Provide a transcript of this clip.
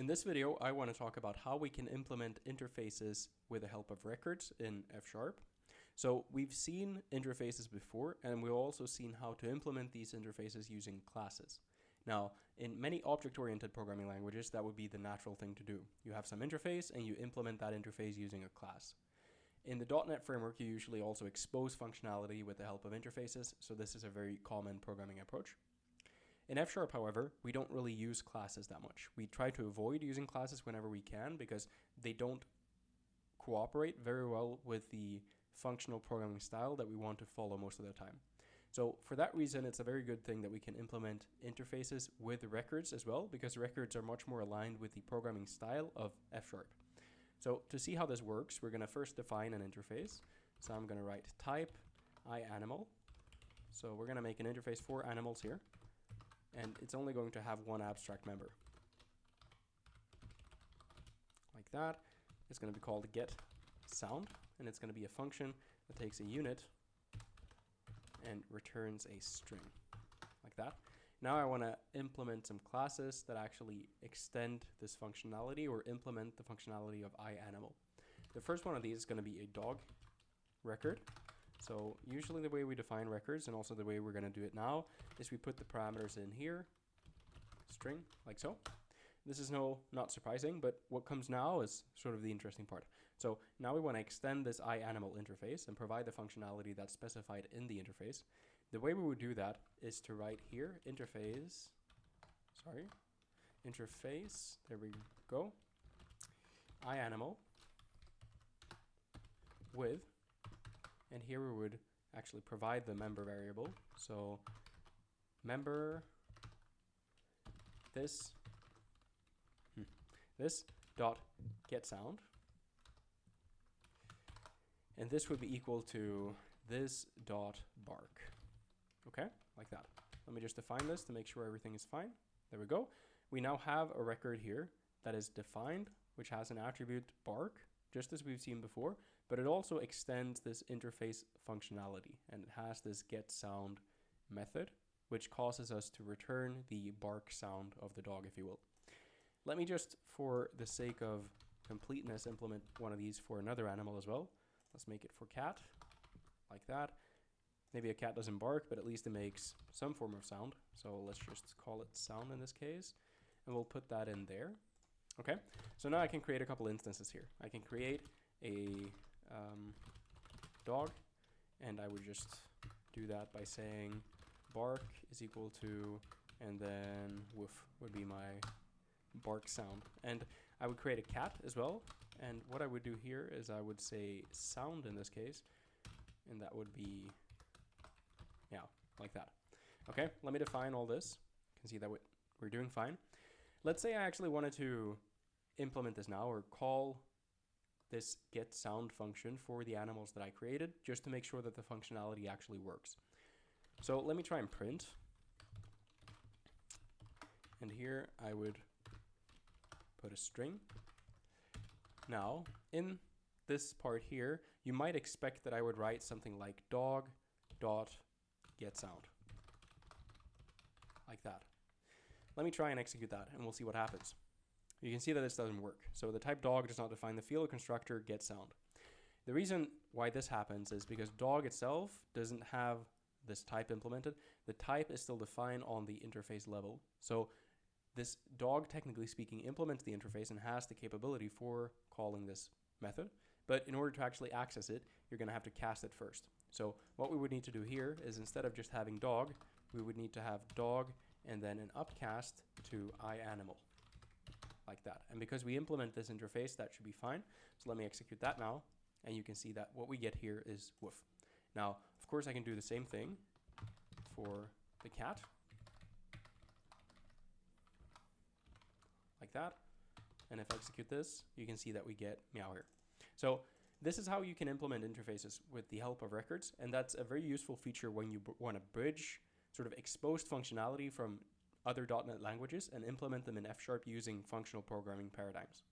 In this video, I want to talk about how we can implement interfaces with the help of records in F#. So we've seen interfaces before, and we've also seen how to implement these interfaces using classes. Now, in many object-oriented programming languages, that would be the natural thing to do. You have some interface, and you implement that interface using a class. In the .NET framework, you usually also expose functionality with the help of interfaces, so this is a very common programming approach. In F#, however, we don't really use classes that much. We try to avoid using classes whenever we can because they don't cooperate very well with the functional programming style that we want to follow most of the time. So for that reason, it's a very good thing that we can implement interfaces with records as well, because records are much more aligned with the programming style of F#. So to see how this works, we're going to first define an interface. So I'm going to write type iAnimal. So we're going to make an interface for animals here. And it's only going to have one abstract member. Like that. It's going to be called getSound, and it's going to be a function that takes a unit and returns a string. Like that. Now I want to implement some classes that actually extend this functionality or implement the functionality of iAnimal. The first one of these is going to be a dog record. So usually the way we define records, and also the way we're going to do it now, is we put the parameters in here, string, like so. This is not surprising, but what comes now is sort of the interesting part. So now we want to extend this iAnimal interface and provide the functionality that's specified in the interface. The way we would do that is to write here interface, there we go, iAnimal with, and here we would actually provide the member variable. So member this dot getSound, and this would be equal to this dot bark. Okay, like that. Let me just define this to make sure everything is fine. There we go. We now have a record here that is defined, which has an attribute bark, just as we've seen before, but it also extends this interface functionality, and it has this getSound method, which causes us to return the bark sound of the dog, if you will. Let me just, for the sake of completeness, implement one of these for another animal as well. Let's make it for cat, like that. Maybe a cat doesn't bark, but at least it makes some form of sound. So let's just call it sound in this case, and we'll put that in there. Okay, so now I can create a couple instances here. I can create a dog, and I would just do that by saying bark is equal to, and then woof would be my bark sound. And I would create a cat as well, and what I would do here is I would say sound in this case, and that would be, yeah, like that. Okay, let me define all this. You can see that we're doing fine. Let's say I actually wanted to implement this now, or call this getSound function for the animals that I created, just to make sure that the functionality actually works. So let me try and print. And here I would put a string. Now, in this part here, you might expect that I would write something like dog.getSound. Like that. Let me try and execute that, and we'll see what happens. You can see that this doesn't work. So the type dog does not define the field constructor getSound. The reason why this happens is because dog itself doesn't have this type implemented. The type is still defined on the interface level. So this dog, technically speaking, implements the interface and has the capability for calling this method. But in order to actually access it, you're going to have to cast it first. So what we would need to do here is, instead of just having dog, we would need to have dog and then an upcast to iAnimal, like that. And because we implement this interface, that should be fine. So let me execute that now, and you can see that what we get here is woof. Now, of course, I can do the same thing for the cat, like that. And if I execute this, you can see that we get meow here. So this is how you can implement interfaces with the help of records, and that's a very useful feature when you want to bridge sort of exposed functionality from other .NET languages and implement them in F# using functional programming paradigms.